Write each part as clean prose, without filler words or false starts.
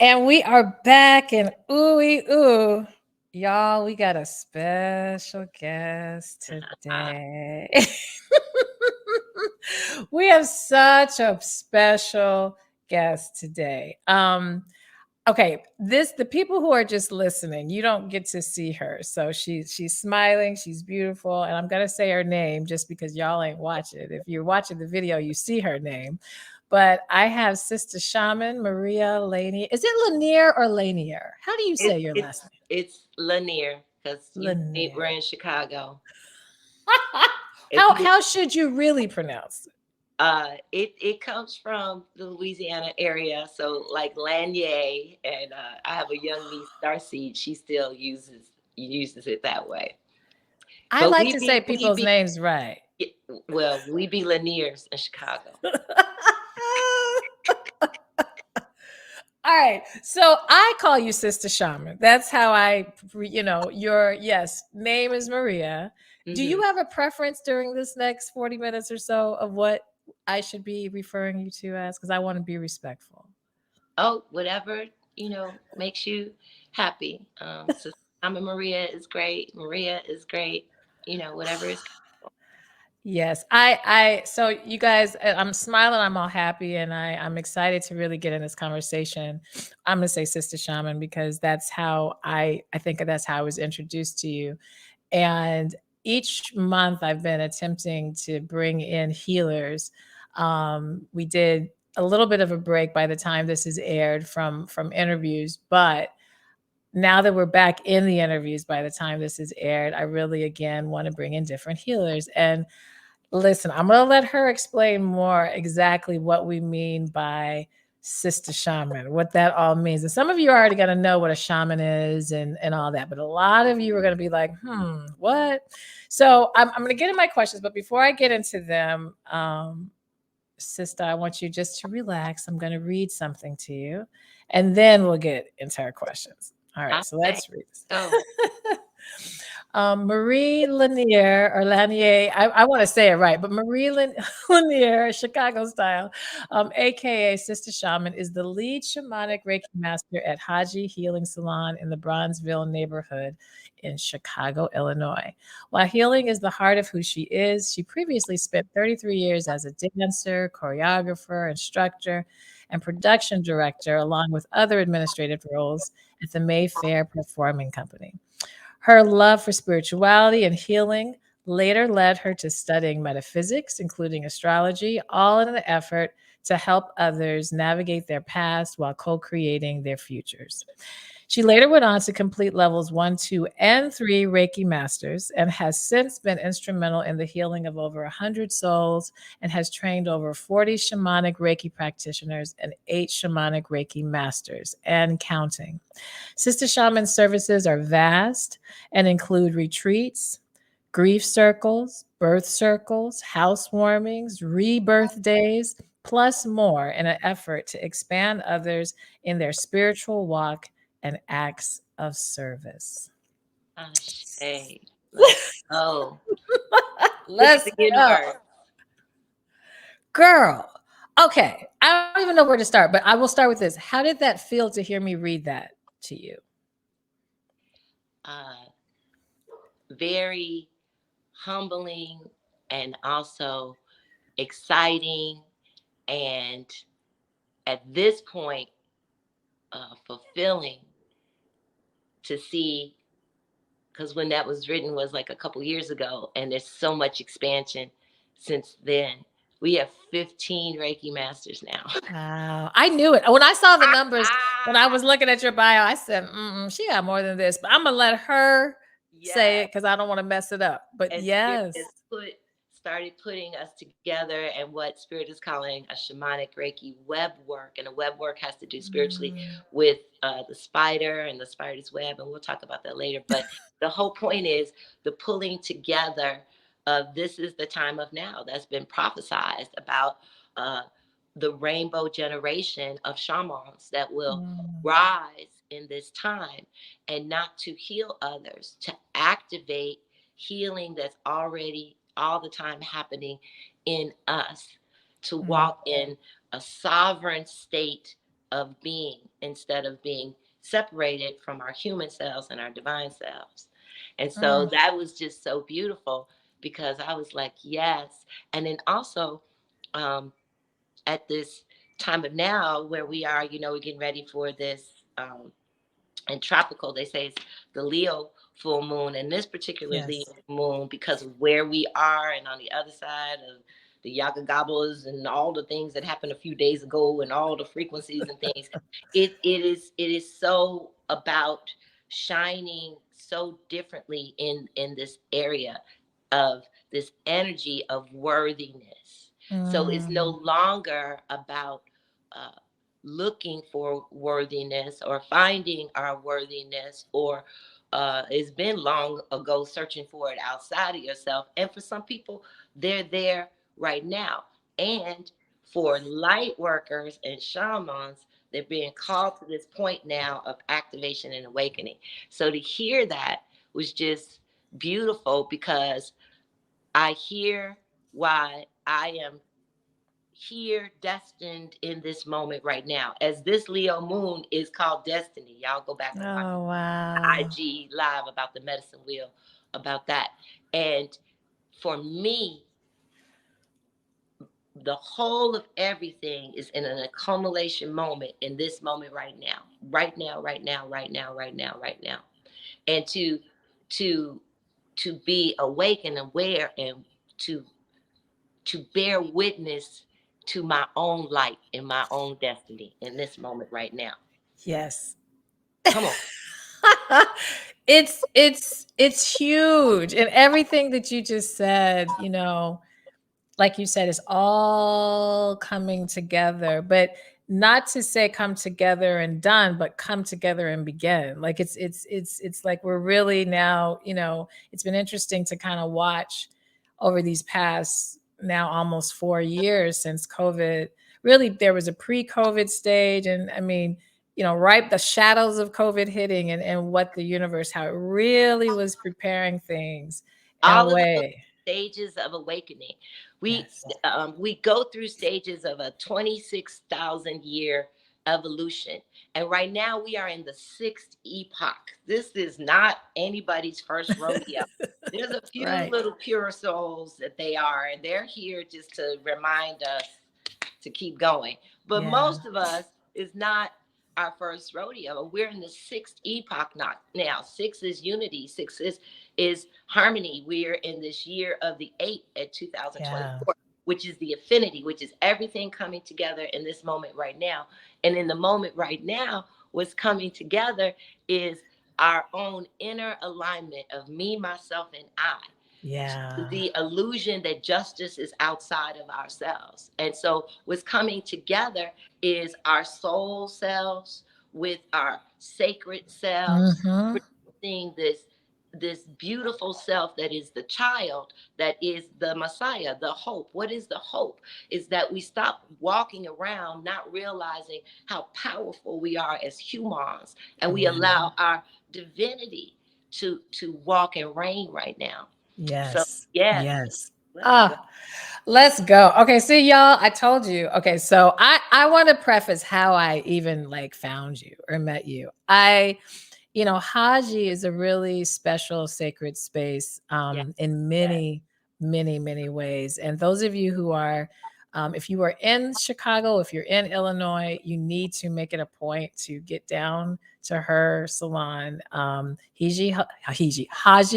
And we are back and ooh. Y'all, we got a special guest today. We have such a special guest today. Okay, the people who are just listening, you don't get to see her. So she's smiling, she's beautiful, and I'm gonna say her name just because y'all ain't watching it. If you're watching the video, you see her name. But I have SistaShamon Maria Lanier. Is it Lanier or Lanier? How do you say your last name? It's Lanier because we're Lanier. in Chicago. How should you really pronounce it? It comes from the Louisiana area, so like Lanier, and I have a young niece, Darcy. She still uses it that way. I But like to say people's names right. we be Laniers in Chicago. All right. So I call you SistaShamon. That's how your name is Maria. Mm-hmm. Do you have a preference during this next 40 minutes or so of what I should be referring you to as? Because I want to be respectful. Oh, whatever, makes you happy. SistaShamon Maria is great. Maria is great. Whatever is. Yes, so you guys, I'm smiling, I'm all happy, and I'm excited to really get in this conversation. I'm gonna say SistaShamon because that's how I think that's how I was introduced to you. And each month I've been attempting to bring in healers. We did a little bit of a break by the time this is aired from interviews, but now that we're back in the interviews by the time this is aired, I really again want to bring in different healers. And listen, I'm going to let her explain more exactly what we mean by SistaShamon, what that all means. And some of you are already going to know what a shaman is and all that, but a lot of you are going to be like, what? So I'm going to get in my questions, but before I get into them, Sister, I want you just to relax. I'm going to read something to you, and then we'll get into our questions. All right, so let's read this. Marie Lanier or Lanier, I want to say it right, but Marie Lanier, Chicago style, aka SistaShamon, is the lead shamanic Reiki master at Haji Healing Salon in the Bronzeville neighborhood in Chicago, Illinois. While healing is the heart of who she is, she previously spent 33 years as a dancer, choreographer, instructor, and production director, along with other administrative roles at the Mayfair Performing Company. Her love for spirituality and healing later led her to studying metaphysics, including astrology, all in an effort to help others navigate their past while co creating their futures. She later went on to complete levels 1, 2, and 3 Reiki Masters and has since been instrumental in the healing of over 100 souls and has trained over 40 shamanic Reiki practitioners and 8 shamanic Reiki Masters and counting. SistaShamon services are vast and include retreats, grief circles, birth circles, housewarmings, rebirth days, plus more in an effort to expand others in their spiritual walk and acts of service. Hey, let's go. Let's go. Girl. Okay. I don't even know where to start, but I will start with this. How did that feel to hear me read that to you? Very humbling and also exciting, and at this point fulfilling to see, because when that was written was like a couple years ago, and there's so much expansion since then. We have 15 Reiki Masters now. Wow. I knew it. When I saw the numbers, when I was looking at your bio, I said, she got more than this, but I'm going to let her say it because I don't want to mess it up. But and yes. Started putting us together, and what Spirit is calling a shamanic Reiki web work. And a web work has to do spiritually with the spider and the spider's web. And we'll talk about that later. But the whole point is the pulling together of this is the time of now that's been prophesized about the rainbow generation of shamans that will rise in this time, and not to heal others, to activate healing that's already all the time happening in us, to walk in a sovereign state of being instead of being separated from our human selves and our divine selves. And so Mm, that was just so beautiful because I was like, yes. And then also, um, at this time of now where we are, we're getting ready for this. And tropical, they say it's the Leo full moon. And this particular Leo yes. moon, because of where we are and on the other side of the Yaga Gobblers and all the things that happened a few days ago and all the frequencies and things, it is so about shining so differently in this area of this energy of worthiness. So it's no Mm, longer about uh, looking for worthiness or finding our worthiness, or it's been long ago searching for it outside of yourself. And for some people, they're there right now. And for light workers and shamans, they're being called to this point now of activation and awakening. So to hear that was just beautiful, because I hear why I am here destined in this moment right now. As this Leo moon is called destiny. Y'all go back and watch oh, the wow. IG live about the medicine wheel, about that. And for me, the whole of everything is in an accumulation moment in this moment right now. Right now, right now, right now, right now, right now. And to to be awake and aware, and to bear witness to my own light and my own destiny in this moment right now. Yes. Come on. It's huge. And everything that you just said, like you said, it's all coming together, but not to say come together and done, but come together and begin. Like it's like we're really now, it's been interesting to kind of watch over these past now almost 4 years since COVID. Really, there was a pre-COVID stage, and I mean, right, the shadows of COVID hitting, and what the universe, how it really was preparing things in a All of those way. stages of awakening. We Yes. we go through stages of a 26,000 year evolution, and right now we are in the sixth epoch. This is not anybody's first rodeo. There's a few Right. little pure souls that they are, and they're here just to remind us to keep going. But Yeah. most of us is not our first rodeo. We're in the sixth epoch now. Six is unity. Six is harmony. We're in this year of the eight at Yeah. 2024, which is the affinity, which is everything coming together in this moment right now. And in the moment right now, what's coming together is our own inner alignment of me, myself, and I, Yeah. the illusion that justice is outside of ourselves. And so what's coming together is our soul selves with our sacred selves, Mhm. producing this beautiful self that is the child, that is the Messiah, the hope. What is the hope? Is that we stop walking around not realizing how powerful we are as humans, and we Yeah. allow our divinity to walk and reign right now. So Yes. yes, Yes. let's go. Ah, let's go. Okay, see y'all, I told you. Okay, so I want to preface how I even like found you or met you. Haji is a really special sacred space Yes, in yes. many, many, many ways. And those of you who are, if you are in Chicago, if you're in Illinois, you need to make it a point to get down to her salon, Haji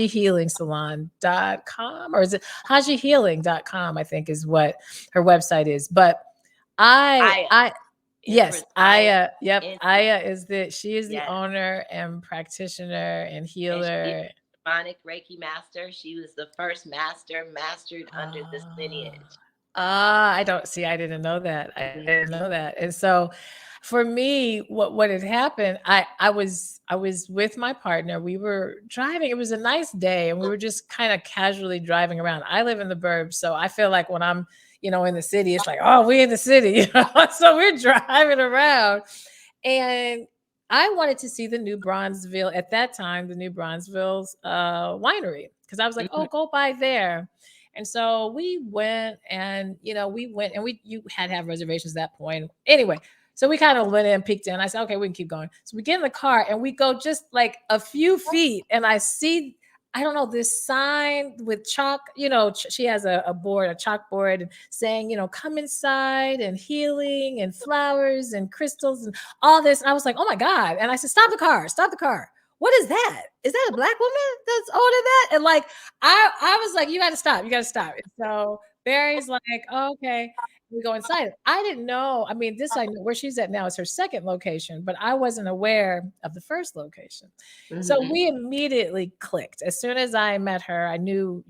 Healing Salon.com, or is it HajiHealing.com, I think is what her website is. But Aya, I yes, Empress Aya. Aya. Yep, And Aya she is the yes, owner and practitioner and and she is healer. a Shamonic Reiki master. She was the first master mastered under this Ah, lineage. I don't see. I didn't know that. I Mhm. didn't know that. And so, for me, what had happened? I was with my partner. We were driving. It was a nice day, and we were just kind of casually driving around. I live in the burbs, so I feel like when I'm, in the city, it's like, oh, we in the city. So we're driving around, and I wanted to see the New Bronzeville at that time, the New Bronzeville's winery, because I was like, Mhm. oh, go by there. And so we went, and we went, and you had to have reservations at that point. Anyway, So we kind of went in, peeked in. I said, okay, we can keep going. So we get in the car and we go just like a few feet, and I see, I don't know, this sign with chalk, she has a board, a chalkboard, and saying, come inside, and healing and flowers and crystals and all this. And I was like, oh my God. And I said, stop the car, stop the car. What is that? Is that a black woman that's older than that? And like, I was like, you got to stop. You got to stop. And so Barry's like, oh, okay. We go inside. I didn't know. I mean, this I know where she's at now is her second location, but I wasn't aware of the first location. So Mm-hmm. we immediately clicked. As soon as I met her, I knew,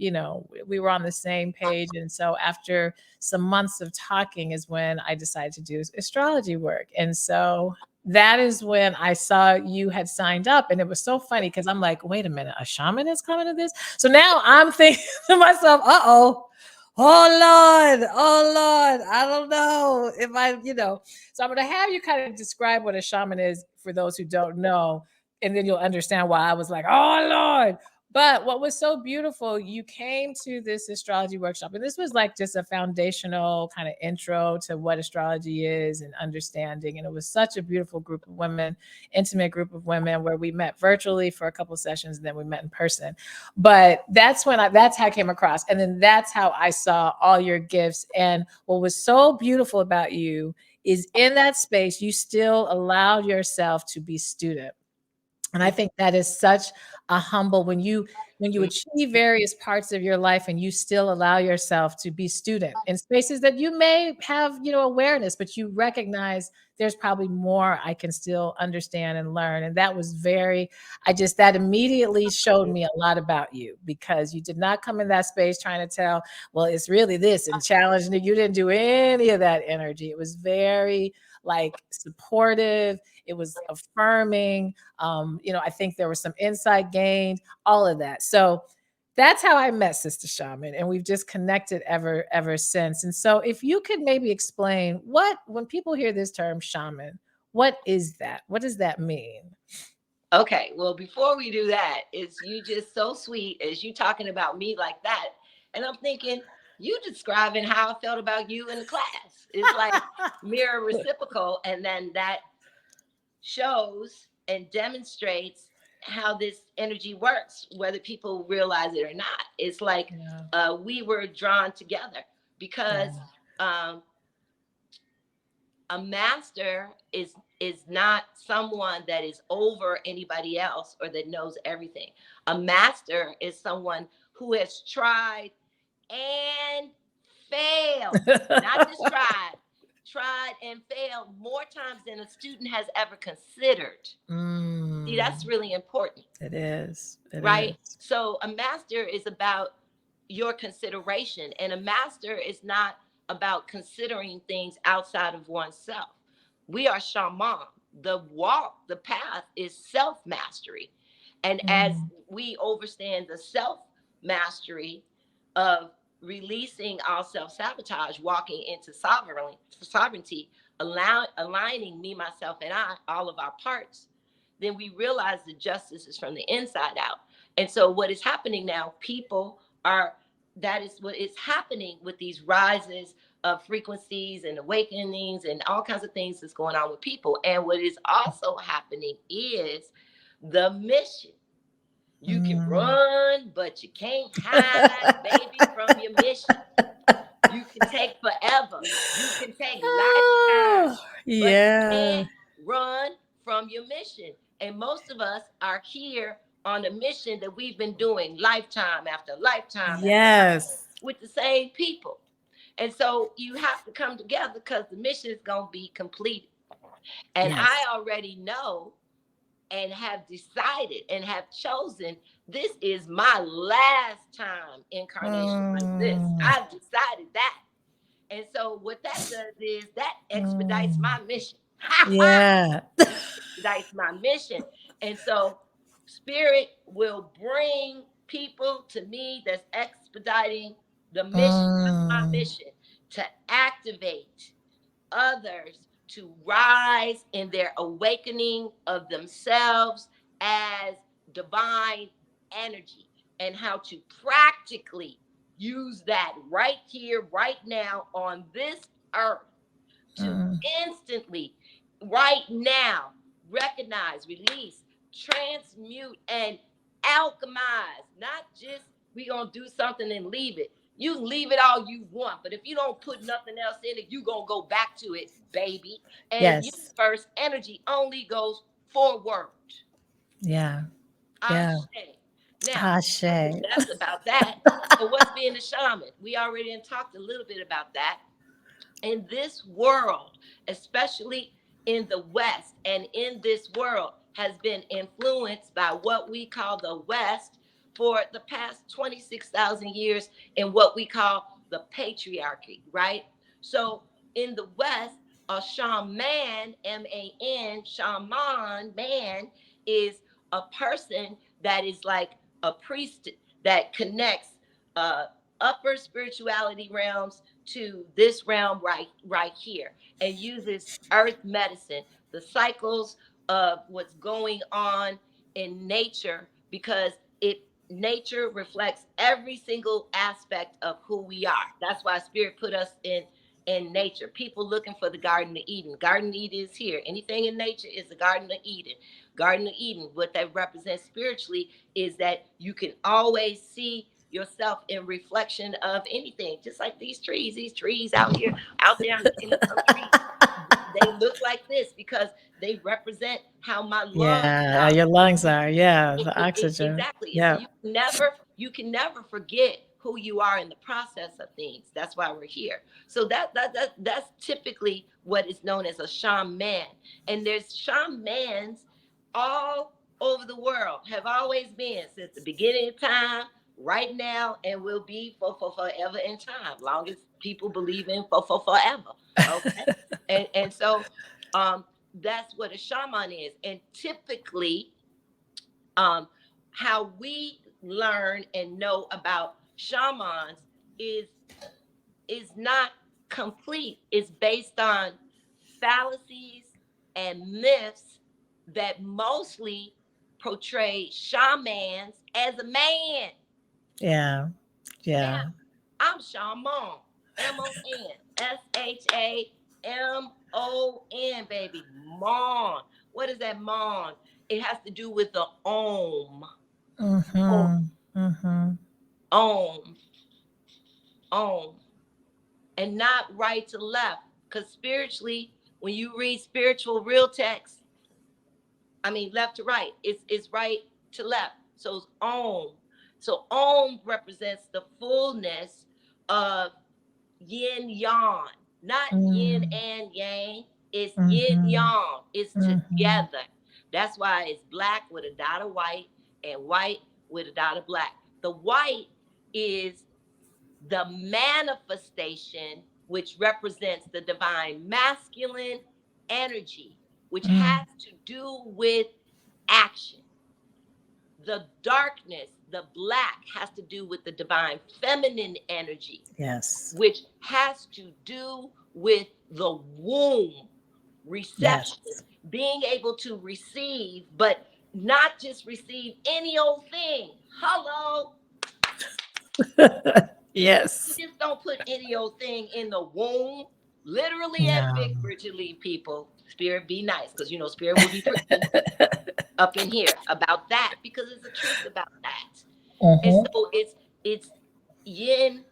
we were on the same page. And so after some months of talking is when I decided to do astrology work. And so that is when I saw you had signed up. And it was so funny because I'm like, wait a minute, a shaman is coming to this? So now I'm thinking to myself, oh Lord, I don't know if So I'm going to have you kind of describe what a shaman is for those who don't know, and then you'll understand why I was like, oh Lord. But what was so beautiful, you came to this astrology workshop, and this was like just a foundational kind of intro to what astrology is and understanding. And it was such a beautiful group of women, intimate group of women, where we met virtually for a couple of sessions, and then we met in person. But that's how I came across. And then that's how I saw all your gifts. And what was so beautiful about you is in that space, you still allowed yourself to be student. And I think that is such a humble, when you achieve various parts of your life and you still allow yourself to be student in spaces that you may have, awareness, but you recognize there's probably more I can still understand and learn. And that was that immediately showed me a lot about you, because you did not come in that space trying to tell, well, it's really this and challenging it. You didn't do any of that energy. It was very like supportive. It was affirming. I think there was some insight gained, all of that. So that's how I met Sister Shaman, and we've just connected ever since. And so if you could maybe explain, when people hear this term shaman, what is that? What does that mean? Okay, well, before we do that, is you just so sweet as you talking about me like that, and I'm thinking you describing how I felt about you in the class. It's like mirror reciprocal, and then that shows and demonstrates how this energy works, whether people realize it or not. It's like Yeah. we were drawn together because Yeah. um, a master is not someone that is over anybody else or that knows everything. A master is someone who has tried and failed, not just tried and failed more times than a student has ever considered. See, Mm, that's really important, it is. It right? is. So a master is about your consideration, and a master is not about considering things outside of oneself. We are shaman. The walk, the path is self mastery. And as Mm, we understand the self mastery of releasing our self sabotage, walking into sovereignty, aligning me, myself, and I, all of our parts, then we realize the justice is from the inside out. And so, what is happening now, people are, that is what is happening with these rises of frequencies and awakenings and all kinds of things that's going on with people. And what is also happening is the mission. You can mm. run, but you can't hide, baby, from your mission. You can take forever. You can take Oh, lifetimes, but you yeah. can't run from your mission. And most of us are here on a mission that we've been doing lifetime after lifetime after lifetime Yes. with the same people. And so you have to come together because the mission is going to be completed. And I Yes. already know and have decided and have chosen this is my last time incarnation like this. Mm, I've decided that. And so what that does is that expedites mm. my mission. Yeah. Expedites my mission. And so spirit will bring people to me that's expediting the mission of my Mm, mission to activate others to rise in their awakening of themselves as divine energy, and how to practically use that right here, right now on this earth to mm, instantly right now, recognize, release, transmute, and alchemize. Not just we gonna do something and leave it. You can leave it all you want, but if you don't put nothing else in it, you gonna go back to it, baby. And Yes. universe energy only goes forward. Yeah. Yeah. Ashe. Now, Ashe. that's about that. So what's being a shaman? We already talked a little bit about that. In this world, especially in the West, and in this world has been influenced by what we call the West for the past 26,000 years in what we call the patriarchy, right? So in the West, a shaman, M-A-N, shaman, man, is a person that is like a priest that connects uh, upper spirituality realms to this realm right here, and uses earth medicine, the cycles of what's going on in nature, because it nature reflects every single aspect of who we are. That's why spirit put us in nature. People looking for the Garden of Eden. Garden of Eden is here. Anything in nature is the Garden of Eden. Garden of Eden, what that represents spiritually is that you can always see yourself in reflection of anything, just like these trees out there. I'm looking at some trees. They look like this because they represent how my lungs Yeah, are. your lungs are. Yeah, the oxygen. Exactly. So Yeah. you can never forget who you are in the process of things. That's why we're here. So that's typically what is known as a shaman. And there's shamans all over the world, have always been since the beginning of time, right now, and will be for forever in time, long as people believe in for forever. Okay. And so that's what a shaman is. And typically um, how we learn and know about shamans is is not complete. It's based on fallacies and myths that mostly portray shamans as a man. Yeah. Now, Yeah. I'm Shamon, Shamon, baby. Mon. What is that mon? It has to do with the om. Om. Mhm. Mhm. Om. Om. And not right to left. Because spiritually, when you read spiritual real text, I mean left to right, it's right to left. So it's om. So om represents the fullness of yin yang, not yin Mm. and yang. It's yin Mhm. yang. It's Mhm. together. That's why it's black with a dot of white and white with a dot of black. The white is the manifestation, which represents the divine masculine energy, which Mm. has to do with action. The darkness, the black, has to do with the divine feminine energy, Yes. which has to do with the womb, reception, Yes. being able to receive, but not just receive any old thing. Hello. You Yes. just don't put any old thing in the womb, literally and No. figuratively, people. Spirit be nice, because spirit will be preaching up in here about that, because it's the truth about that. And Mhm. so it's yin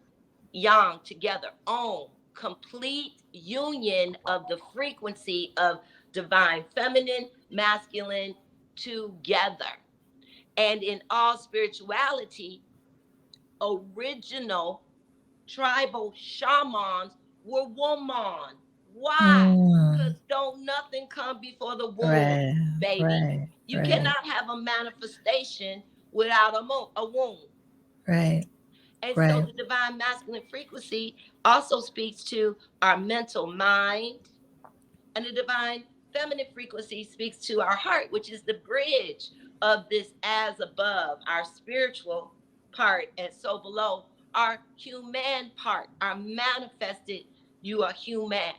yang together, om, complete union of the frequency of divine feminine, masculine together. And in all spirituality, original tribal shamans were woman. Why? Mm. Because don't nothing come before the womb, Right. baby. Right. You Right. cannot have a manifestation without a womb. Right. And so Right. the divine masculine frequency also speaks to our mental mind, and the divine feminine frequency speaks to our heart, which is the bridge of this as above, our spiritual part, and so below, our human part, our manifested, you are human.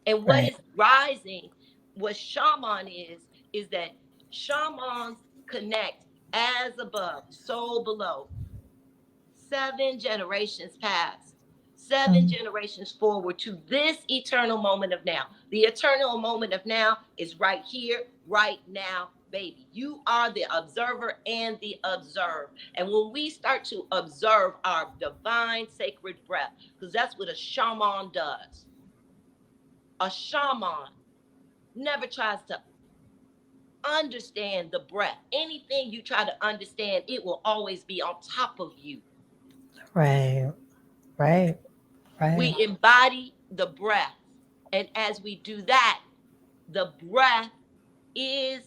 And what Right. is rising, what shaman is that shamans connect as above, so below. 7 generations past, seven Mm. generations forward to this eternal moment of now. The eternal moment of now is right here, right now, baby. You are the observer and the observed. And when we start to observe our divine sacred breath, because that's what a shaman does, a shaman never tries to understand the breath. Anything you try to understand, it will always be on top of you. Right. Right. Right. We embody the breath. And as we do that, the breath is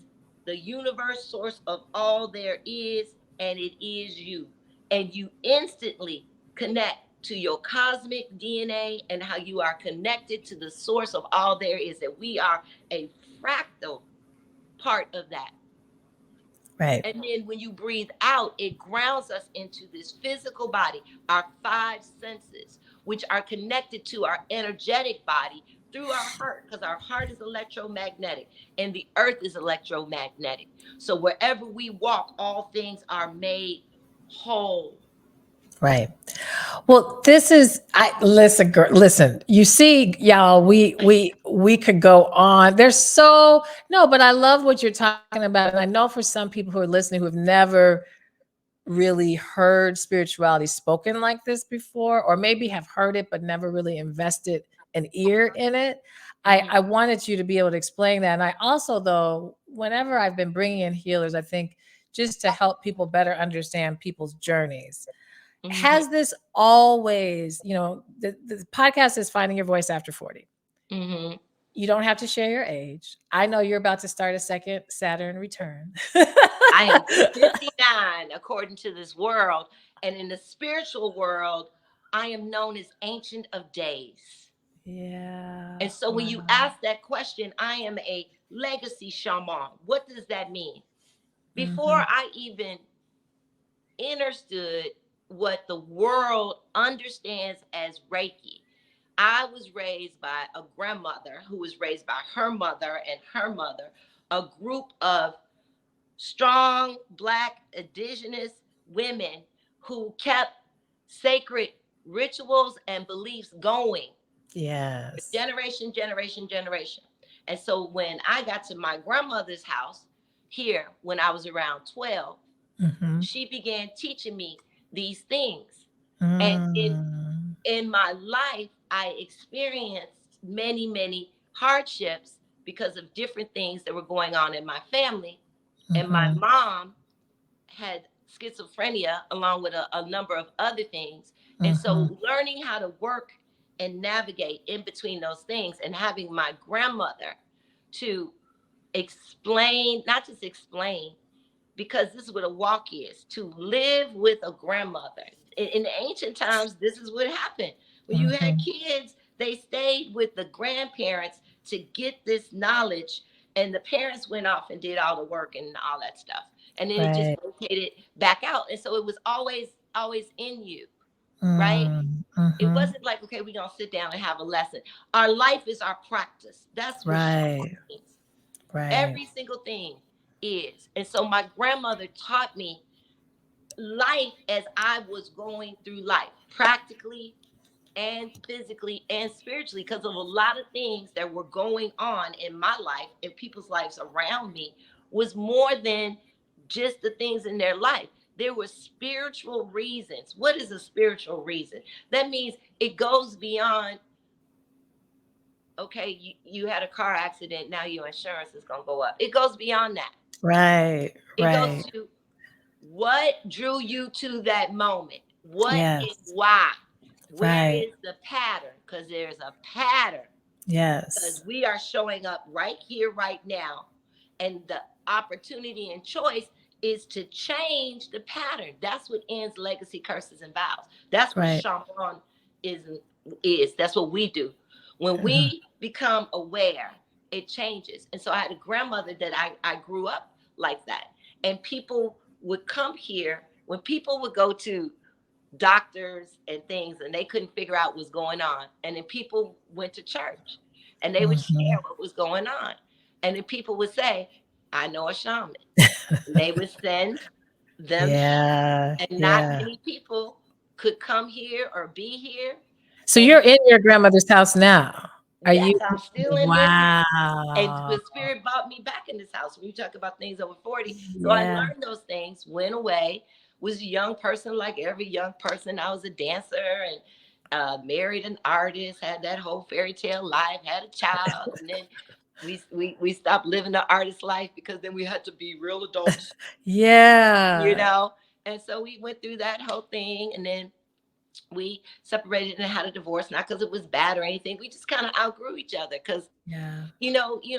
the universe source of all there is, and it is you. And you instantly connect to your cosmic DNA and how you are connected to the source of all there is, that we are a fractal part of that. Right. And then when you breathe out, it grounds us into this physical body, our five senses, which are connected to our energetic body through our heart, because our heart is electromagnetic and the earth is electromagnetic. So wherever we walk, all things are made whole. Right. Well, this is I listen, girl, listen. You see, y'all, we could go on. There's so no, but I love what you're talking about. And I know for some people who are listening who have never really heard spirituality spoken like this before, or maybe have heard it but never really invested an ear in it. Mhm, I wanted you to be able to explain that. And I also, though, whenever I've been bringing in healers, I think just to help people better understand people's journeys. mhm, Has this always, the podcast is Finding Your Voice After 40. mhm. You don't have to share your age. I know you're about to start a second Saturn return. I am 59 according to this world. And in the spiritual world, I am known as Ancient of Days. Yeah. And so when you Wow. ask that question, I am a legacy shaman. What does that mean? Before Mhm. I even understood what the world understands as Reiki, I was raised by a grandmother who was raised by her mother and her mother, a group of strong Black indigenous women who kept sacred rituals and beliefs going Yes. generation, generation, generation. And so when I got to my grandmother's house here when I was around 12, Mhm. she began teaching me these things. And Mm. in my life, I experienced many, many hardships because of different things that were going on in my family. And my Mhm. mom had schizophrenia along with a number of other things. And Mhm. so learning how to work and navigate in between those things and having my grandmother to explain, not just explain, because this is what a walk is, to live with a grandmother. In the ancient times, this is what happened. When you had Mhm. kids, they stayed with the grandparents to get this knowledge, and the parents went off and did all the work and all that stuff. And then it just Right. rotated back out. And so it was always in you, right? Mm. It Mhm. wasn't like, okay, we're gonna sit down and have a lesson. Our life is our practice. That's what shaman Right. means. Right. Every single thing is. And so my grandmother taught me life as I was going through life, practically and physically and spiritually, because of a lot of things that were going on in my life and people's lives around me was more than just the things in their life. There were spiritual reasons. What is a spiritual reason? That means it goes beyond, okay, you had a car accident, now your insurance is going to go up. It goes beyond that. Right. It goes Right. to what drew you to that moment? What and Yes. why? Where Right. is the pattern? Because there's a pattern. Because Yes. we are showing up right here, right now. And the opportunity and choice is to change the pattern. That's what ends legacy curses and vows. That's what Right. shaman is is. That's what we do. When Uh-huh. we become aware, it changes. And so I had a grandmother that I grew up like that. And people would come here when people would go to doctors and things and they couldn't figure out what's going on. And then people went to church and they would share Mhm. what was going on. And then people would say, I know a shaman. And they would send them here. Yeah. And not Yeah. many people could come here or be here. So And you're in your grandmother's house now. Are yes, you? I'm still in this house. And Wow. the spirit brought me back in this house. When you talk about things over 40. So I Yeah. learned those things, went away, was a young person like every young person. I was a dancer and married an artist, had that whole fairy tale life, had a child, and then we stopped living the artist life because then we had to be real adults, you Yeah. know. And so we went through that whole thing, and then we separated and had a divorce, not because it was bad or anything. We just kind of outgrew each other because Yeah.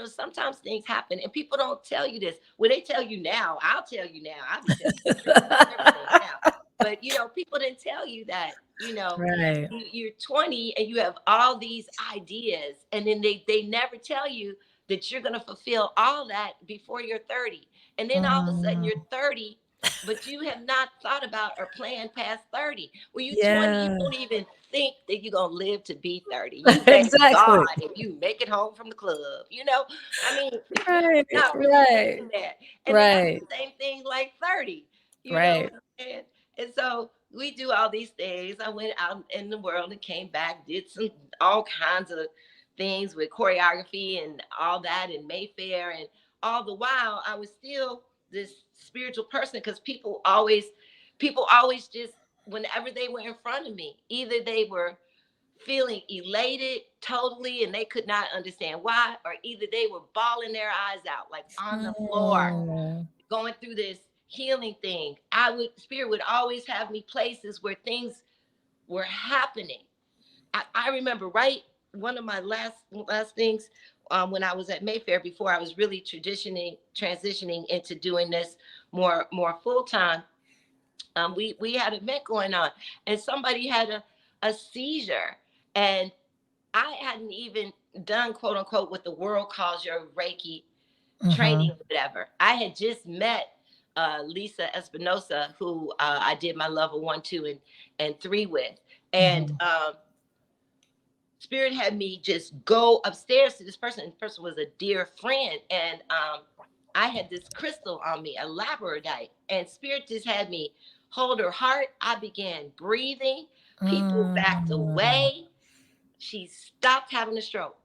sometimes things happen and people don't tell you this. Well, they tell you now. I'll tell you now. I'll be telling you the truth about everything now. But people didn't tell you that, Right. you're 20 and you have all these ideas, and then they never tell you that you're gonna fulfill all that before you're 30. And then all of a sudden Mm. you're 30, but you have not thought about or planned past 30. When you're 20, you Yeah. don't even think that you're gonna live to be 30. You thank Exactly. God if you make it home from the club. I mean, Right. not really Right. thinking that. And then I'm Right. the same thing like 30, Right. and so we do all these things. I went out in the world and came back, did all kinds of things with choreography and all that in Mayfair. And all the while I was still this spiritual person, because people always just, whenever they were in front of me, either they were feeling elated totally and they could not understand why, or either they were bawling their eyes out, like on the floor, Mm. going through this healing thing. Spirit would always have me places where things were happening. I remember, right, one of my last things, when I was at Mayfair, before I was really transitioning into doing this more full time. We had an event going on, and somebody had a seizure, and I hadn't even done, quote unquote, what the world calls your Reiki training Mhm. or whatever. I had just met Lisa Espinosa, who I did my level 1, 2, and 3 with. And Mhm. Spirit had me just go upstairs to this person. And the person was a dear friend. And I had this crystal on me, a labradorite. And Spirit just had me hold her heart. I began breathing. People backed Mm. away. She stopped having a stroke.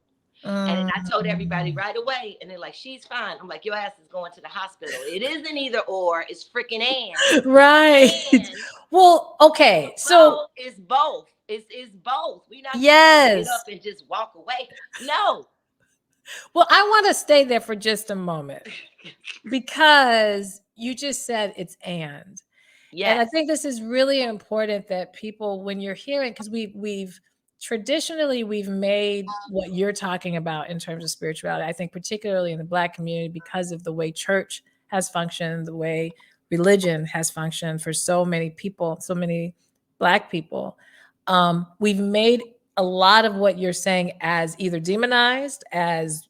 And then I told everybody Mm. right away, and they're like, "She's fine." I'm like, "Your ass is going to the hospital. It isn't either or. It's freaking and." Right. And Well, the okay. So, flow is both. It's both. We're not just gonna get yes. up and just walk away. No. Well, I wanna stay there for just a moment because you just said it's and I Yes. think this is really important that people, when you're hearing, because we've traditionally we've made what you're talking about in terms of spirituality, I think particularly in the Black community, because of the way church has functioned, the way religion has functioned for so many people, so many Black people. We've made a lot of what you're saying as either demonized, as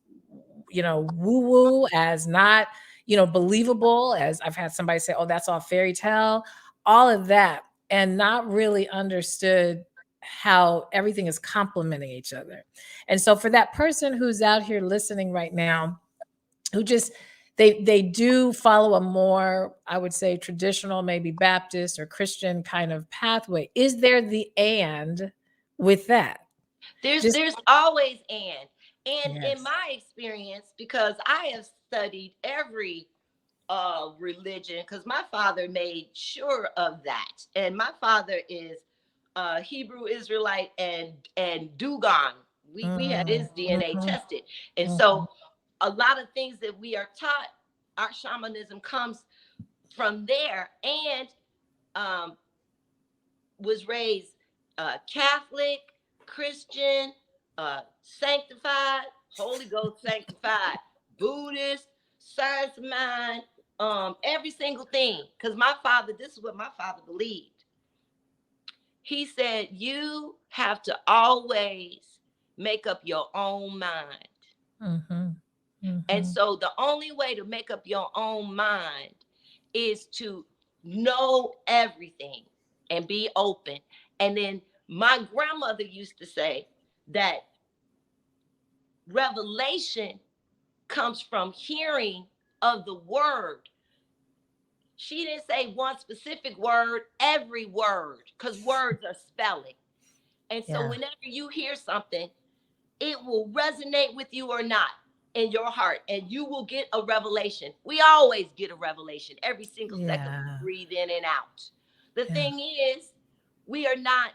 woo woo, as not believable, as I've had somebody say, oh, that's all fairy tale, all of that, and not really understood how everything is complementing each other. And so for that person who's out here listening right now, who just they do follow a more, I would say, traditional, maybe Baptist or Christian kind of pathway, is there the and with that? Just There's always and in yes. my experience, because I have studied every religion, because my father made sure of that. And my father is Hebrew Israelite and Dugon. We had Mm, his DNA mhm, tested. And mhm, so a lot of things that we are taught, our shamanism comes from there. And um, was raised Catholic, Christian, sanctified, Holy Ghost sanctified, Buddhist, science of mind, every single thing. Because my father, this is what my father believed. He said, you have to always make up your own mind. mhm, And mhm, so the only way to make up your own mind is to know everything and be open. And then my grandmother used to say that revelation comes from hearing of the word. She didn't say one specific word, every word, because words are spelling. And so Yeah. whenever you hear something, it will resonate with you or not in your heart, and you will get a revelation. We always get a revelation every single second we Yeah. breathe in and out. The Yeah. thing is, we are not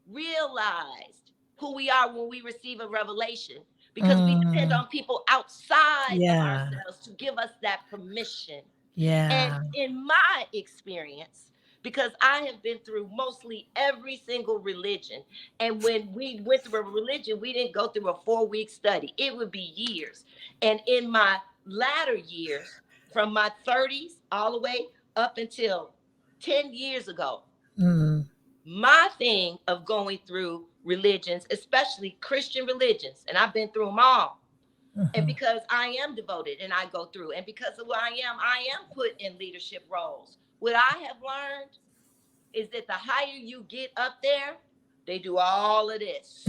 realized who we are when we receive a revelation, because we depend Mm. on people outside of Yeah. ourselves to give us that permission. And Yeah. in my experience, because I have been through mostly every single religion, and when we went through a religion, we didn't go through a 4-week study, it would be years. And in my latter years, from my 30s all the way up until 10 years ago, Mm. my thing of going through religions, especially Christian religions, and I've been through them all, and Mhm. because I am devoted and I go through, and because of who I am put in leadership roles. What I have learned is that the higher you get up there, they do all of this.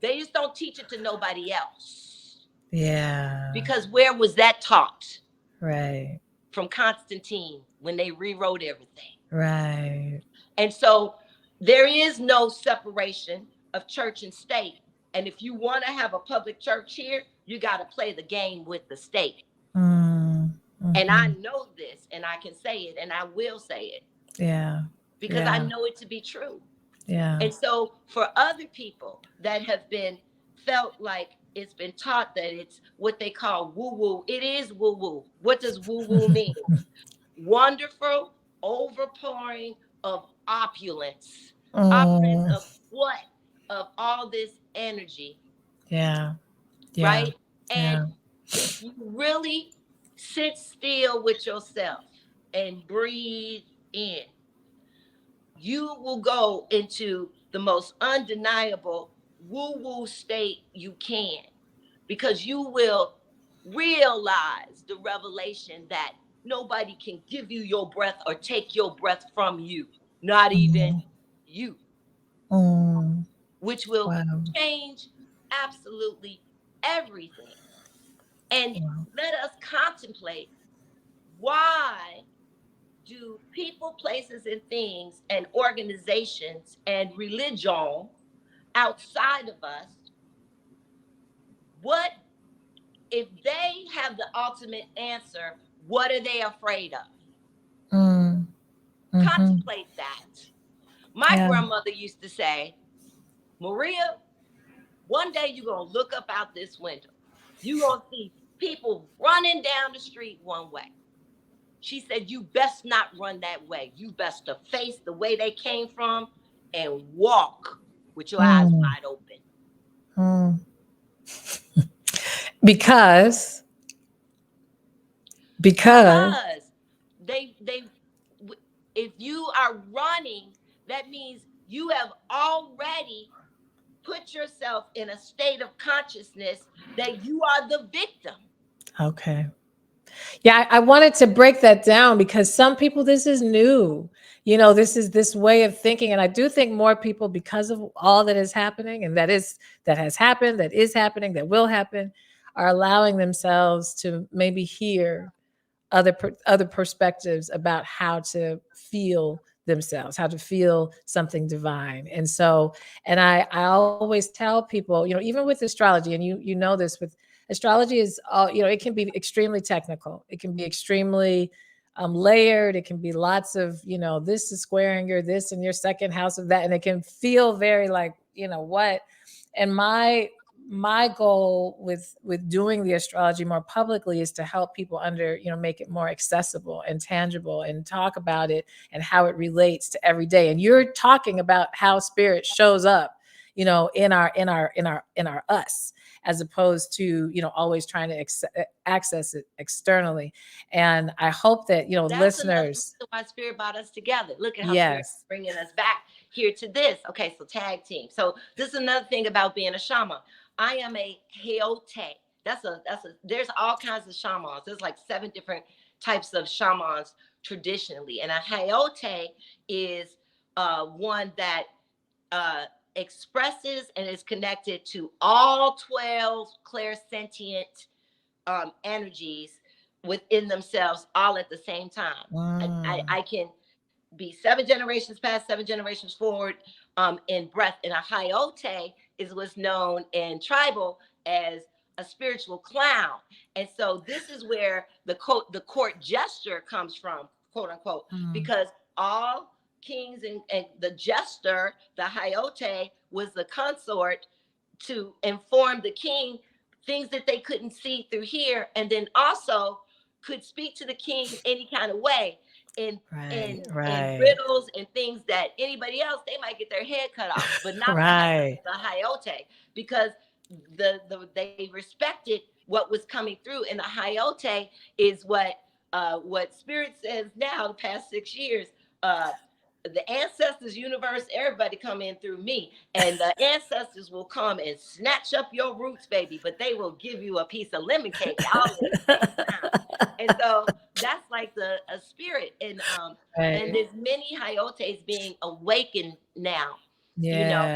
They just don't teach it to nobody else. Yeah. Because where was that taught? Right. From Constantine, when they rewrote everything. Right. And so there is no separation of church and state. And if you want to have a public church here, you got to play the game with the state. Mm. And I Mhm. know this, and I can say it, and I will say it, Yeah. because I Yeah. know it to be true. Yeah. And so for other people that have been felt like it's been taught that it's what they call woo woo, it is woo woo. What does woo woo mean? Wonderful overpouring of opulence. Opulence Mm. of what? Of all this energy, Yeah. Yeah. right? And Yeah. if you really sit still with yourself and breathe in, you will go into the most undeniable woo woo state you can, because you will realize the revelation that nobody can give you your breath or take your breath from you, not even Mm. you, Mm. which will Wow. change absolutely everything. And Wow. let us contemplate, why do people, places, and things, and organizations and religion outside of us, what if they have the ultimate answer? What are they afraid of? Mm. Mhm. Contemplate that. My Yeah. grandmother used to say, Maria, one day you're going to look up out this window. You're going to see people running down the street one way. She said, you best not run that way. You best to face the way they came from and walk with your eyes Mm. wide open. Mm. Because because Because they if you are running, that means you have already put yourself in a state of consciousness that you are the victim. okay. Yeah, I wanted to break that down because some people, this is new. This is this way of thinking. And I do think more people, because of all that is happening and that has happened, that is happening, that will happen, are allowing themselves to maybe hear other perspectives about how to feel themselves, how to feel something divine. And so, and I always tell people, even with astrology, and you know this, with astrology is all, it can be extremely technical, it can be extremely layered, it can be lots of, this is squaring your this and your second house of that, and it can feel very like, what. And my goal with doing the astrology more publicly is to help people make it more accessible and tangible, and talk about it and how it relates to every day. And you're talking about how spirit shows up, in our us, as opposed to, always trying to access it externally. And I hope that, That's another listeners. reason why Spirit brought us together. Look at how Spirit is Yes. bringing us back here to this. Okay, so tag team. So this is another thing about being a shaman. I am a heote. There's all kinds of shamans. There's like 7 different types of shamans traditionally. And a heote is one that uh, expresses and is connected to all 12 clairsentient energies within themselves all at the same time. I, I, Mm. I can be 7 generations past, 7 generations forward, in breath. And a Hayote is what's known in tribal as a spiritual clown. And so this is where the court gesture comes from, quote unquote, Mm. because all kings and the jester, the Hayote, was the consort to inform the king things that they couldn't see through here, and then also could speak to the king in any kind of way, in Right, in right, riddles and things that anybody else, they might get their head cut off, but not right. the Hayote, because they respected what was coming through. And the Hayote is what Spirit says now, the past 6 years. The ancestors, universe, everybody come in through me, and the ancestors will come and snatch up your roots, baby, but they will give you a piece of lemon cake all at the same time. And so that's like the a spirit, and Right. there's many Hayotes being awakened now, you know,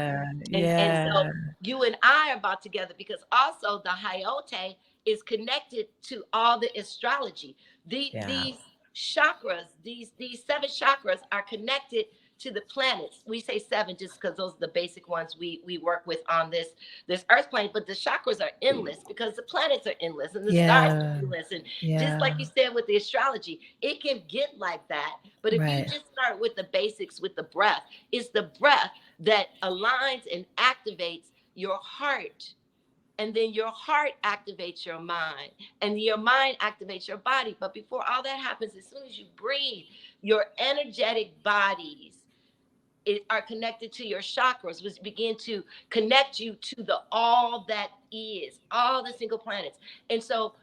Yeah, and so yeah, you and I are about together, because also the Hayote is connected to all the astrology. yeah, These chakras, these 7 chakras are connected to the planets. We say 7 just because those are the basic ones we work with on this earth plane, but the chakras are endless because the planets are endless and the stars are yeah, endless. And just like yeah, you said with the astrology, it can get like that. But if you right. just start with the basics, with the breath, it's the breath that aligns and activates your heart, and then your heart activates your mind, and your mind activates your body. But before all that happens, as soon as you breathe, your energetic bodies are connected to your chakras, which begin to connect you to the all that is, all the single planets. And so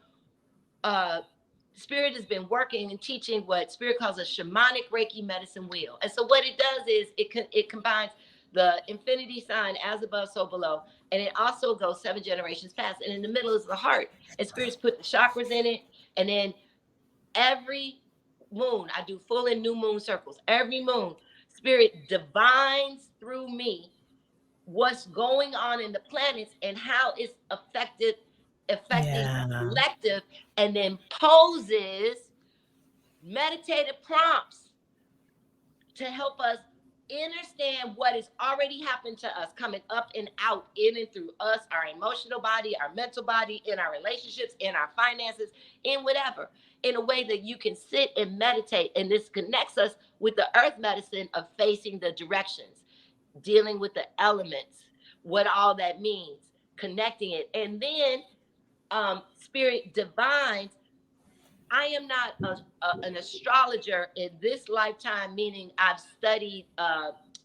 uh Spirit has been working and teaching what Spirit calls a shamanic Reiki medicine wheel. And so what it does is it combines the infinity sign, as above, so below, and it also goes 7 generations past. And in the middle is the heart. And Spirit's put the chakras in it. And then every moon, I do full and new moon circles. Every moon, Spirit divines through me what's going on in the planets and how it's affecting the Yeah, collective, and then poses meditative prompts to help us understand what has already happened to us, coming up and out, in and through us, our emotional body, our mental body, in our relationships, in our finances, in whatever, in a way that you can sit and meditate. And this connects us with the earth medicine of facing the directions, dealing with the elements, what all that means, connecting it. And then Spirit divines. I am not an astrologer in this lifetime, meaning I've studied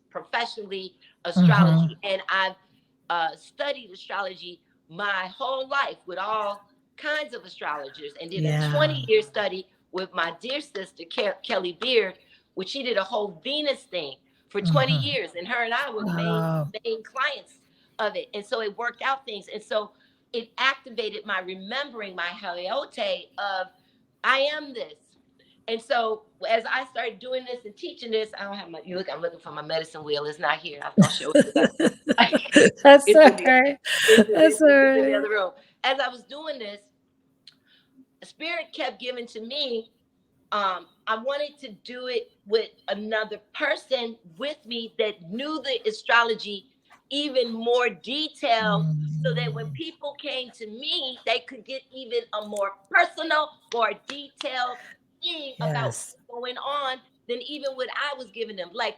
professionally mhm, astrology, and I've studied astrology my whole life with all kinds of astrologers, and did a yeah, 20-year study with my dear sister Kelly Beard, which she did a whole Venus thing for 20 mhm. years, and her and I were Oh, main clients of it, and so it worked out things, and so it activated my remembering, my haliote of I am this. And so as I started doing this and teaching this, I don't have my, you look, I'm looking for my medicine wheel. It's not here. I was gonna show it to you guys. that's it's in the okay. That's it's in the alright. other room. As I was doing this, Spirit kept giving to me, I wanted to do it with another person with me that knew the astrology even more detailed, so that when Mm, people came to me, they could get even a more personal, more detailed thing about yes. what's going on than even what I was giving them. Like,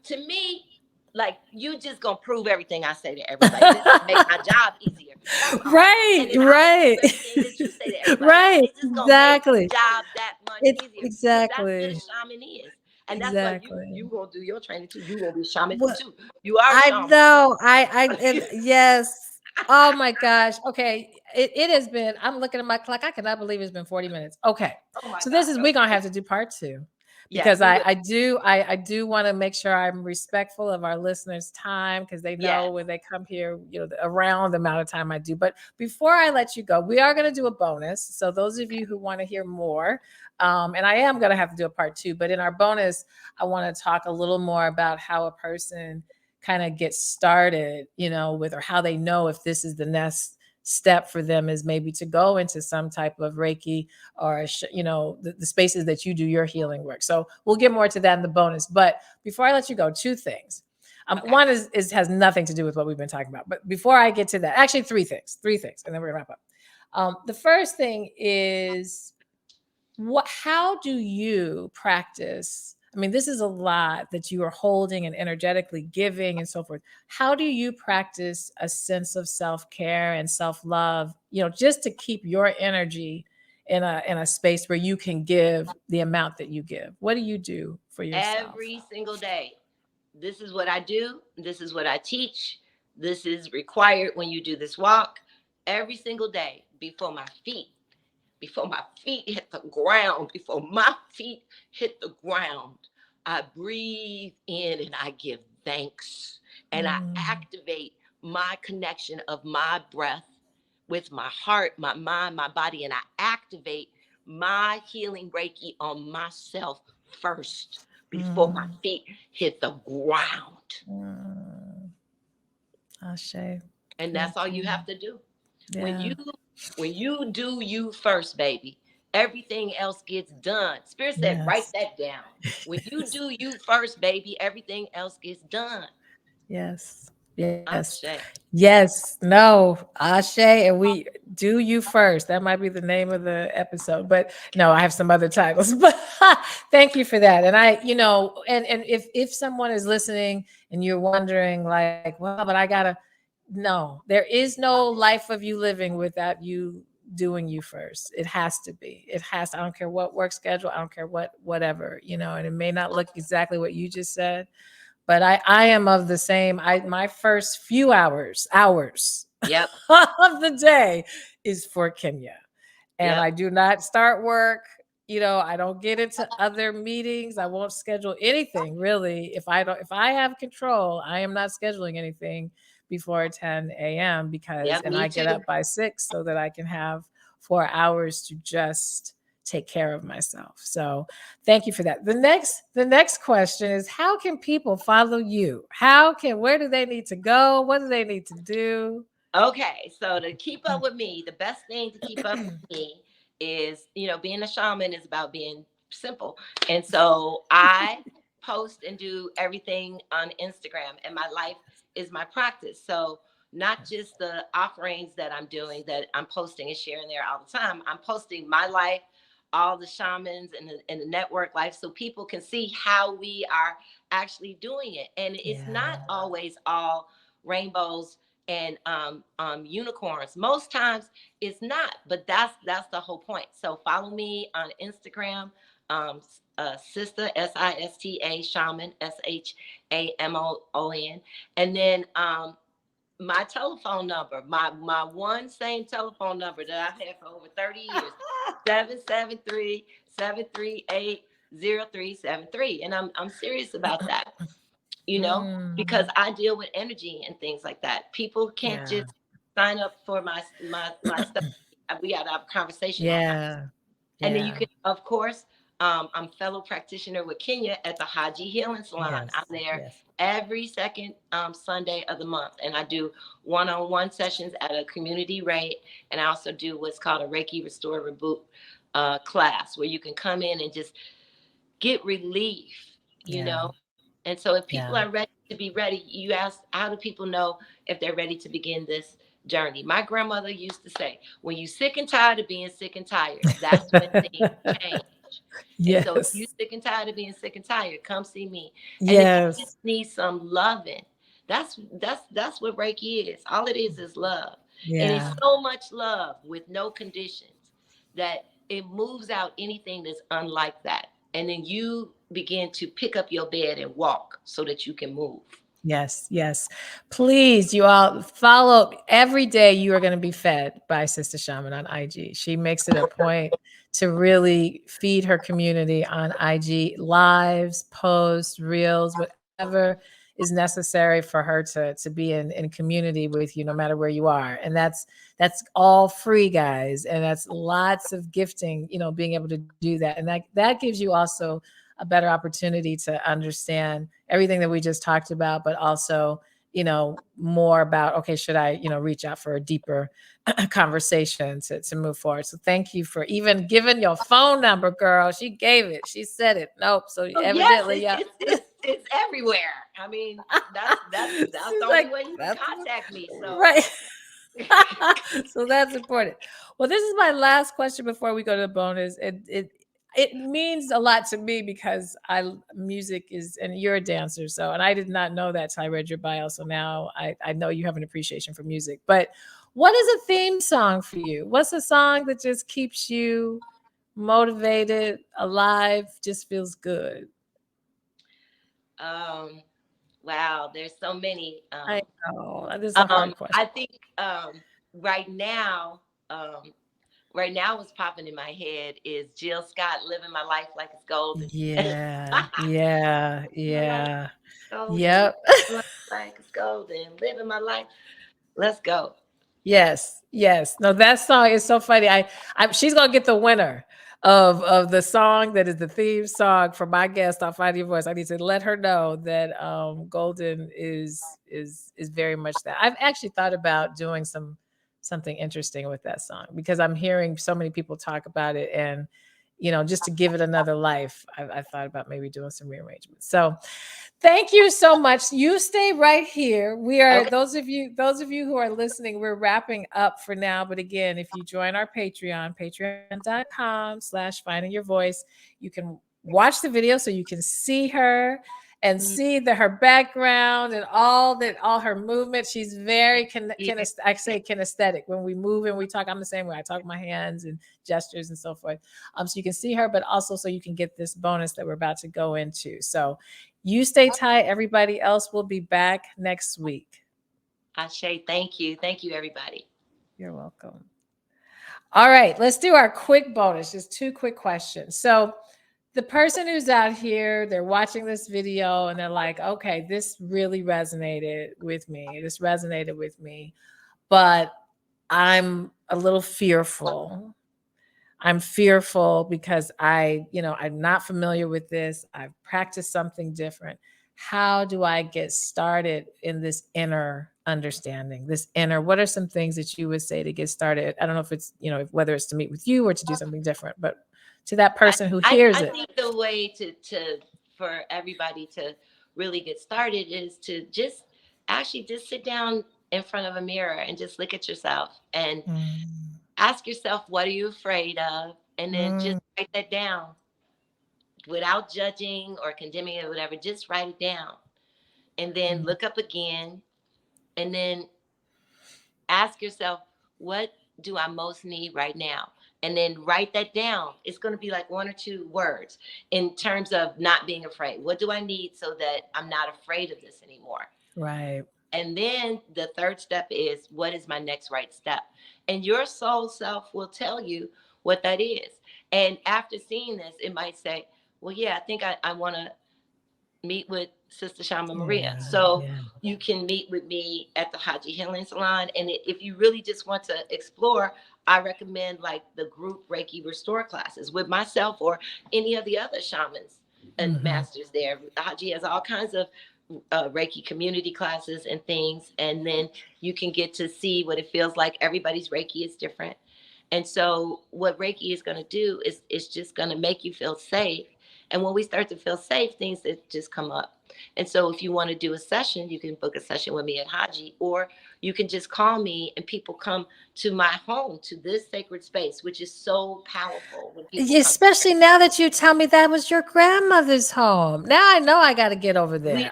to me, like, you just gonna prove everything I say to everybody. This is make my job easier. That's all. Right, And then I'll prove right. everything that you say to everybody. Right, It's just gonna make the exactly. job that much It's easier, because that's what a exactly, shaman is. And that's why exactly. you gonna do your training too. You gonna be a shaman What too. You are a I shaman. know, and yes. Oh my gosh. Okay. It has been, I'm looking at my clock. I cannot believe it's been 40 minutes. Okay. Oh my So this God. is, we're gonna Okay. have to do part two, Yes, because we will. I do want to make sure I'm respectful of our listeners' time, because they know Yes. when they come here, around the amount of time I do. But before I let you go, we are going to do a bonus. So those of you who want to hear more, and I am going to have to do a part two, but in our bonus, I want to talk a little more about how a person kind of get started, with, or how they know if this is the next step for them is maybe to go into some type of Reiki or, the spaces that you do your healing work. So we'll get more to that in the bonus. But before I let you go, two things. Okay. One is has nothing to do with what we've been talking about. But before I get to that, actually three things, and then we're gonna wrap up. The first thing is, how do you practice? I mean, this is a lot that you are holding and energetically giving and so forth. How do you practice a sense of self-care and self-love, just to keep your energy in a space where you can give the amount that you give? What do you do for yourself? Every single day. This is what I do. This is what I teach. This is required when you do this walk. Every single day before my feet hit the ground, before my feet hit the ground, I breathe in and I give thanks. And I activate my connection of my breath with my heart, my mind, my body, and I activate my healing Reiki on myself first before my Mm, feet hit the ground. mm. Ashe. And that's Thank all you you. have to do. When Yeah. you when you do you first, baby, everything else gets done. Spirit said, write Yes. that down. When you Yes. do you first, baby, everything else gets done. Yes. Yes. Ashe. Yes. No. Ashe. And we do you first. That might be the name of the episode. But no, I have some other titles. But thank you for that. And and if someone is listening and you're wondering, like, well, but I gotta, no, there is no life of you living without you doing you first. It has to be. It has to. I don't care what work schedule, I don't care whatever, and it may not look exactly what you just said, but I am of the same. My first few hours Yep. of the day is for Kenya, and Yep. I do not start work. I don't get into other meetings. I won't schedule anything really. If I have control, I am not scheduling anything before 10 a.m. Yep. And Me I get too. up by 6 so that I can have 4 hours to just take care of myself. So thank you for that. The next question is, how can people follow you? Where do they need to go? What do they need to do? Okay, so to keep up with me, the best thing to keep up with me is, being a shaman is about being simple. And so I post and do everything on Instagram, and my life is my practice. So, not just the offerings that I'm doing that I'm posting and sharing there all the time, I'm posting my life, all the shamans and the network life, so people can see how we are actually doing it. And it's not Yeah. always all rainbows and unicorns. Most times it's not, but that's the whole point. So follow me on Instagram, Sista SISTA Shaman SHAMON, and then my telephone number, my one same telephone number that I've had for over 30 years, 773-738-0373. And I'm serious about that, because Mm, I deal with energy and things like that. People can't yeah. just sign up for my stuff. We got to have a conversation on that. Yeah. And then you Yeah. can, of course, I'm fellow practitioner with Kenya at the Haji Healing Salon. I'm Yes. there Yes. every second Sunday of the month, and I do one-on-one sessions at a community rate, and I also do what's called a Reiki Restore Reboot class, where you can come in and just get relief, you Yeah. know. And so if people Yeah. are ready to be ready, you ask, how do people know if they're ready to begin this journey? My grandmother used to say, when you're sick and tired of being sick and tired, that's when things change. And so if you're Yes. sick and tired of being sick and tired, come see me. And if you Yes. just need some loving, that's what Reiki is. All it is love. And it's Yeah. so much love with no conditions that it moves out anything that's unlike that. And then you begin to pick up your bed and walk so that you can move. Yes, yes. Please, you all follow every day. You are going to be fed by Sister Shaman on IG. She makes it a point to really feed her community on IG lives, posts, reels, whatever is necessary for her to be in community with you, no matter where you are. And that's all free, guys. And that's lots of gifting, being able to do that. And that gives you also a better opportunity to understand everything that we just talked about, but also, more about, okay, should I, reach out for a deeper conversation to move forward. So thank you for even giving your phone number, girl. She gave it. She said it. Nope. So Oh yes, evidently, yeah. it's everywhere. I mean, that's the She's only like, way you can that's contact me. So right. So that's important. Well, this is my last question before we go to the bonus. It means a lot to me because music is, and you're a dancer. So, and I did not know that till I read your bio. So now I know you have an appreciation for music. But what is a theme song for you? What's a song that just keeps you motivated, alive, just feels good? um, wow, there's so many. I know this is a hard question. I think right now, um, right now, what's popping in my head is Jill Scott, "Living My Life Like It's Golden." Yeah, yeah, My life yeah. golden, Yep. like it's golden, living my life. Let's go. Yes, yes. No, that song is so funny. She's gonna get the winner of the song that is the theme song for my guest on Find Your Voice. I need to let her know that Golden is very much that. I've actually thought about doing something interesting with that song because I'm hearing so many people talk about it, and just to give it another life, I thought about maybe doing some rearrangements. So thank you so much. You stay right here. We are Okay. those of you who are listening, we're wrapping up for now. But again, if you join our Patreon, patreon.com/finding your voice, you can watch the video so you can see her and Mm, see her background and all her movement. She's very yeah, I say kinesthetic. When we move and we talk, I'm the same way. I talk with my hands and gestures and so forth. So you can see her, but also so you can get this bonus that we're about to go into. So you stay tight. Everybody else will be back next week. Ashe, thank you. Thank you, everybody. You're welcome. All right, let's do our quick bonus. Just two quick questions. So, the person who's out here, they're watching this video and they're like, okay, this really resonated with me. This resonated with me, but I'm a little fearful. I'm fearful because I'm not familiar with this. I've practiced something different. How do I get started in this inner understanding? What are some things that you would say to get started? I don't know if it's, whether it's to meet with you or to do something different, but to that I, person who hears I it. think the way to for everybody to really get started is to just actually just sit down in front of a mirror and just look at yourself and Mm, ask yourself, what are you afraid of? And then just mm, write that down without judging or condemning or whatever. Just write it down and then mm. look up again and then ask yourself, what do I most need right now? And then write that down. It's going to be like one or two words in terms of not being afraid. What do I need so that I'm not afraid of this anymore? Right. And then the third step is, what is my next right step? And your soul self will tell you what that is. And after seeing this, it might say, well, yeah, I think I want to meet with SistaShamon Maria. Yeah. So Yeah. you can meet with me at the Haji Healing Salon. And if you really just want to explore, I recommend like the group Reiki Restore classes with myself or any of the other shamans and Hmm. masters there. Haji has all kinds of Reiki community classes and things. And then you can get to see what it feels like. Everybody's Reiki is different. And so what Reiki is going to do is it's just going to make you feel safe. And when we start to feel safe, things that just come up. And so if you want to do a session, you can book a session with me at Haji, or you can just call me and people come to my home, to this sacred space, which is so powerful when people come here. Especially now that you tell me that was your grandmother's home. Now I know I got to get over there.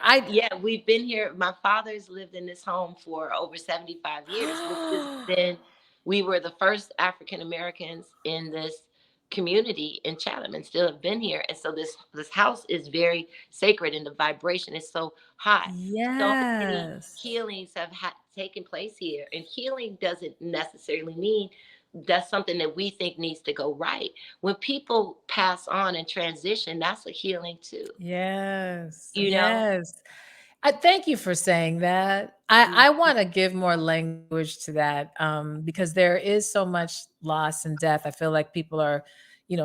We've been here. My father's lived in this home for over 75 years. This has been, we were the first African Americans in this community in Chatham and still have been here. And so this house is very sacred and the vibration is so high. So many Yes. healings have taken place here. And healing doesn't necessarily mean that's something that we think needs to go right. When people pass on and transition, that's a healing too, Yes. you know? Yes. I thank you for saying that. I want to give more language to that because there is so much loss and death. I feel like people are,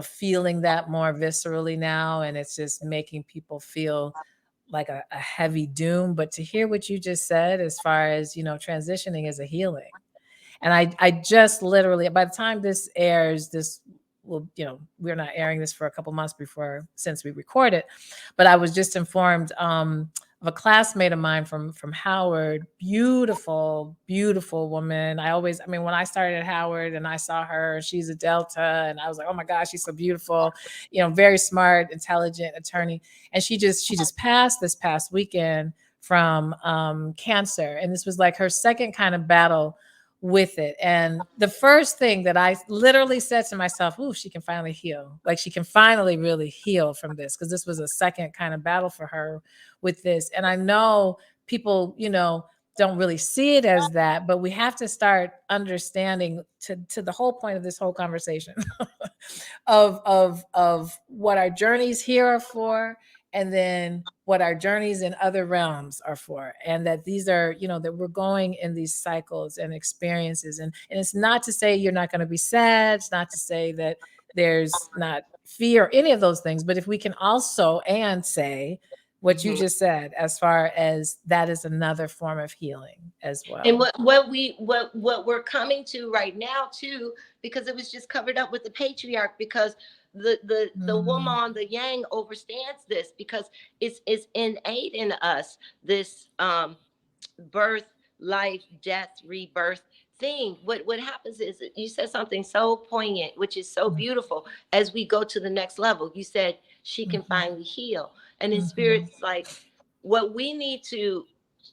feeling that more viscerally now, and it's just making people feel like a heavy doom, but to hear what you just said as far as, transitioning is a healing. And I just literally, by the time this airs, this will, we're not airing this for a couple months before, since we record it, but I was just informed of a classmate of mine from Howard, beautiful, beautiful woman. I mean, when I started at Howard and I saw her, she's a Delta, and I was like, oh my gosh, she's so beautiful, very smart, intelligent attorney. And she just passed this past weekend from cancer. And this was like her second kind of battle with it. And the first thing that I literally said to myself, ooh, she can finally heal. Like she can finally really heal from this, because this was a second kind of battle for her with this. And I know people, don't really see it as that, but we have to start understanding, to the whole point of this whole conversation of what our journeys here are for, and then what our journeys in other realms are for, and that these are, that we're going in these cycles and experiences. And it's not to say you're not going to be sad, it's not to say that there's not fear or any of those things, but if we can also and say what you Mhm. just said, as far as that is another form of healing as And well. what we're coming to right now too, because it was just covered up with the patriarch, because the Mm, woman, the yang, overstands this, because it's innate in us, this birth, life, death, rebirth thing. What happens is, you said something so poignant, which is so mm, beautiful. As we go to the next level, you said she can mhm, finally heal, and in mhm. spirits, like, what we need to,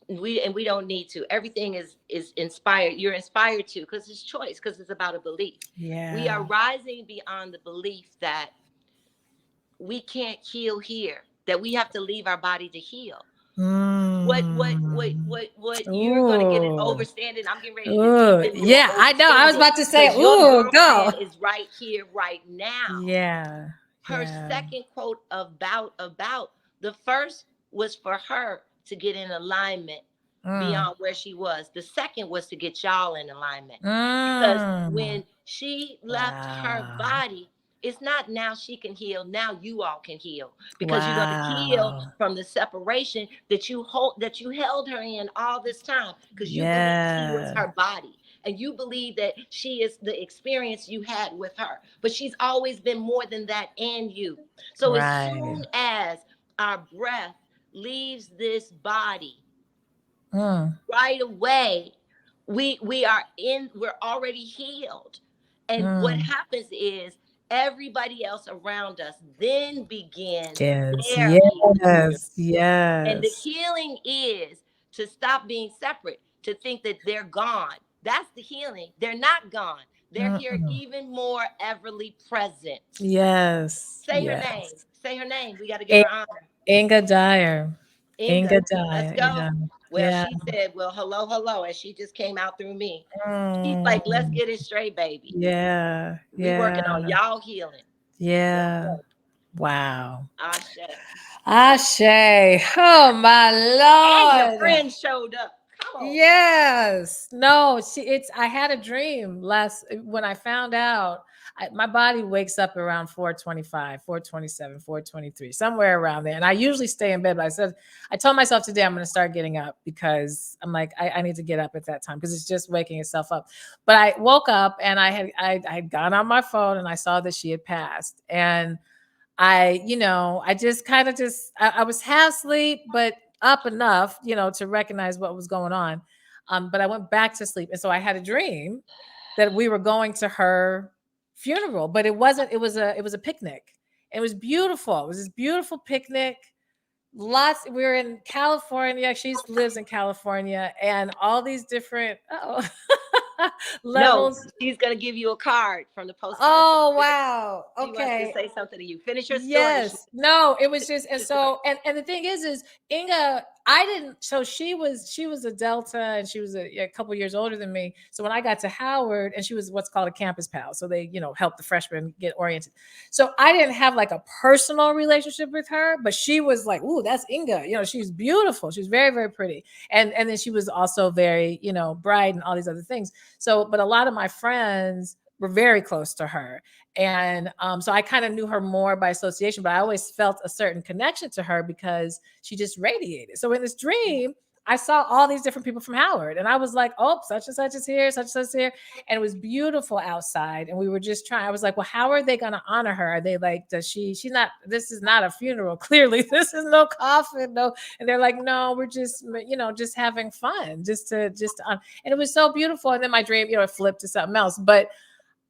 we don't need to, everything is inspired, you're inspired to, because it's choice, because it's about a belief. We are Yeah. rising beyond the belief that we can't heal here, that we have to leave our body to heal. Mm. What you're going to get an Ooh. overstanding, I'm getting ready to deep Ooh. into an Yeah, I know. I was overstanding, about to say, because your ooh, go. girlfriend is right here right now. Yeah. Her Yeah. second quote about the first was for her to get in alignment Mm. beyond where she was. The second was to get y'all in alignment, because Mm. when she left her Wow. body, it's not now she can heal, now you all can heal, because you're going to heal Wow. from the separation that you held her in all this time, because you believe she was Yeah. her body, and you believe that she is the experience you had with her, but she's always been more than that, and you. So as Right. soon as our breath leaves this body, Mm. right away, we're already healed. And what Mm. happens is, everybody else around us then begins Yes. their healing journey. Yes. And the Yes. healing is to stop being separate, to think that they're gone. That's the healing. They're not gone. They're here, Mm-mm. even more everly present. Yes. Say her name. Yes. Say her name. We got to give In- her honor. Inga Dyer. Inga. Inga Let's Dyer. go. Yeah. Well, Yeah. she said, well, hello, hello. And she just came out through me. She's like, let's Mm. get it straight, baby. Yeah. We working Yeah. on y'all healing. Let's Yeah. go. Wow. Ashe. Ashe. Oh my And your Lord. friend showed up. Come on. Yes. No, I had a dream when I found out. My body wakes up around 4:25, 4:27, 4:23, somewhere around there. And I usually stay in bed, but I told myself today I'm going to start getting up, because I'm like, I need to get up at that time, because it's just waking itself up. But I woke up and I had gone on my phone and I saw that she had passed. And I just kind of I was half asleep, but up enough, to recognize what was going on. But I went back to sleep. And so I had a dream that we were going to her funeral, but it wasn't, it was a picnic. It was beautiful. It was this beautiful picnic. We were in California. She lives in California, and all these different No, levels. she's going to give you a card from the postcard. Oh wow. She wants to Okay. say something to you. Finish your story. Yes. No, it was just, and Your story. so and the thing is Inga, I didn't, so she was a Delta, and she was a couple years older than me. So when I got to Howard, and she was what's called a campus pal. So they, help the freshmen get oriented. So I didn't have like a personal relationship with her, but she was like, "Ooh, that's Inga." She's beautiful. She's very, very pretty. And then she was also very, bright and all these other things. So, but a lot of my friends were very close to her. And so I kind of knew her more by association, but I always felt a certain connection to her because she just radiated. So in this dream, I saw all these different people from Howard, and I was like, oh, such and such is here, such and such is here. And it was beautiful outside. And we were just trying, I was like, well, how are they going to honor her? Are they like, she's not, this is not a funeral. Clearly, this is no coffin, no. And they're like, no, we're just, just having fun, and it was so beautiful. And then my dream, it flipped to something else. But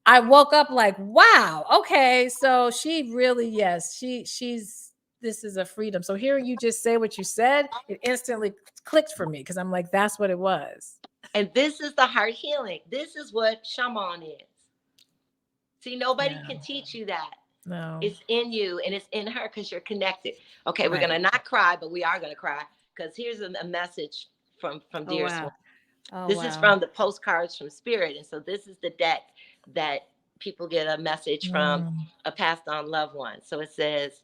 I woke up like, wow, okay. So she really, yes, she's, this is a freedom. So hearing you just say what you said, it instantly clicked for me because I'm like, that's what it was. And this is the heart healing. This is what shaman is. See, nobody can teach you that. No. It's in you and it's in her because you're connected. Okay, we're Right. gonna not cry, but we are gonna cry because here's a message from Dear wow. Swan. Oh, This wow. is from the postcards from Spirit, and so this is the deck that people get a message from a passed on loved one. So it says,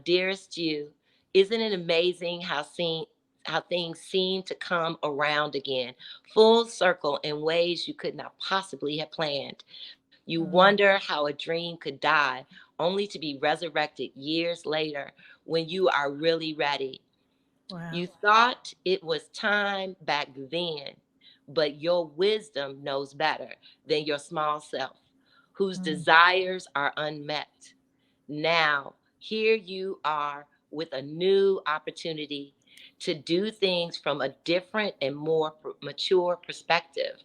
"Dearest you, isn't it amazing how things seem to come around again, full circle in ways you could not possibly have planned. You wonder how a dream could die only to be resurrected years later when you are really ready. Wow. You thought it was time back then, but your wisdom knows better than your small self, whose desires are unmet. Now, here you are with a new opportunity to do things from a different and more mature perspective."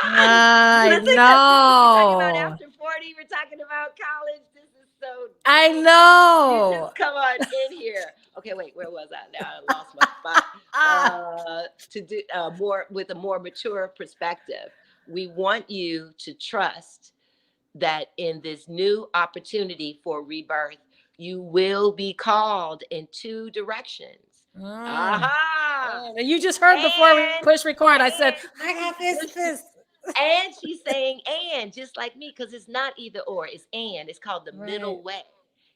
I Listen, we're talking about know. after 40, we're talking about college. This is so I deep. You know. just come on in here. Okay, wait, where was I? Now I lost my spot. To do more with a more mature perspective. We want you to trust that in this new opportunity for rebirth, you will be called in two directions. Aha! And you just heard before we And push record, I said, and I got this. and she's saying and just like me, because it's not either or, it's and. It's called the Right. middle way.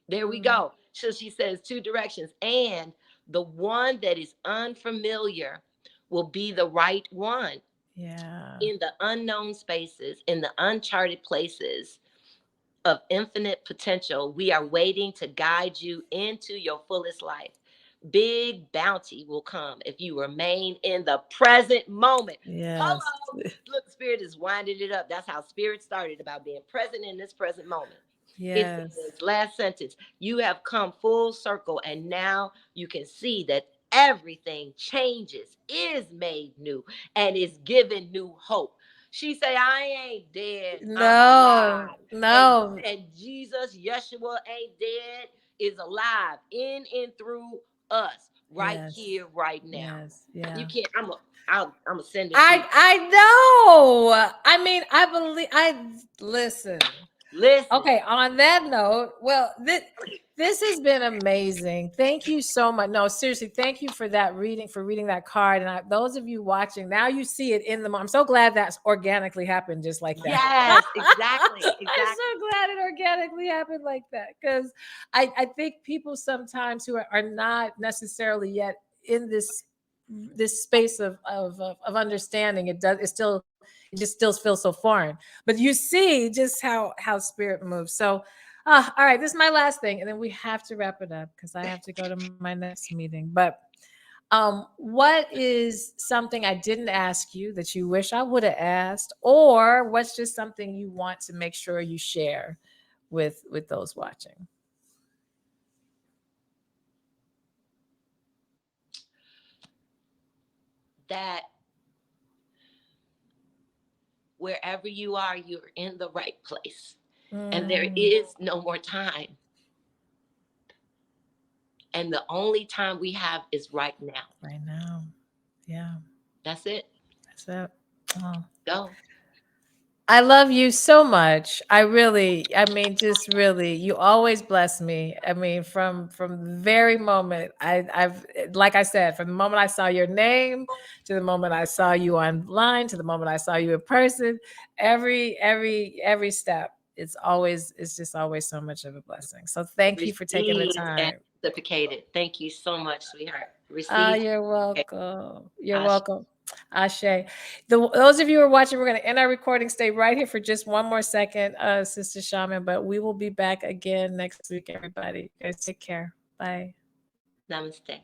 There we go. So she says two directions. And the one that is unfamiliar will be the right one Yeah. in the unknown spaces, in the uncharted places of infinite potential. We are waiting to guide you into your fullest life. Big bounty will come if you remain in the present moment. Yes. Hello. Look, Spirit is winding it up. That's how Spirit started, about being present in this present moment. It Yes. says, last sentence, you have come full circle, and now you can see that everything changes, is made new, and is given new hope. She say, I ain't dead, I'm No. alive. And, No. and Jesus, Yeshua ain't dead, is alive in and through us right Yes. here, right now. Yes. Yeah. You can't, I'm gonna send it to you. I know. I mean, I believe I listen. Listen. Okay, on that note, well, this has been amazing. Thank you so much. No, seriously, thank you for that reading, for reading that card. And those of you watching, now you see it in the. I'm so glad that's organically happened, just like that. Yes, exactly. I'm so glad it organically happened like that, because I think people sometimes who are not necessarily yet in this space of understanding, it just still feels so foreign, but you see just how spirit moves. So all right, this is my last thing, and then we have to wrap it up because I have to go to my next meeting. But what is something I didn't ask you that you wish I would have asked, or what's just something you want to make sure you share with those watching? That wherever you are, you're in the right place. And there is no more time. And the only time we have is right now. Right now. Yeah. That's it. That's it. Oh. Go. I love you so much. I mean, just really, you always bless me. I mean, from the very moment I've like I said, from the moment I saw your name to the moment I saw you online to the moment I saw you in person, every step, it's just always so much of a blessing. So thank you for taking the Received and time. reciprocated. Thank you so much, sweetheart. Received. You're welcome. You're Ashe. welcome. Ashe. Those of you who are watching, we're going to end our recording. Stay right here for just one more second, Sister Shaman, but we will be back again next week, everybody. You guys take care. Bye. Namaste.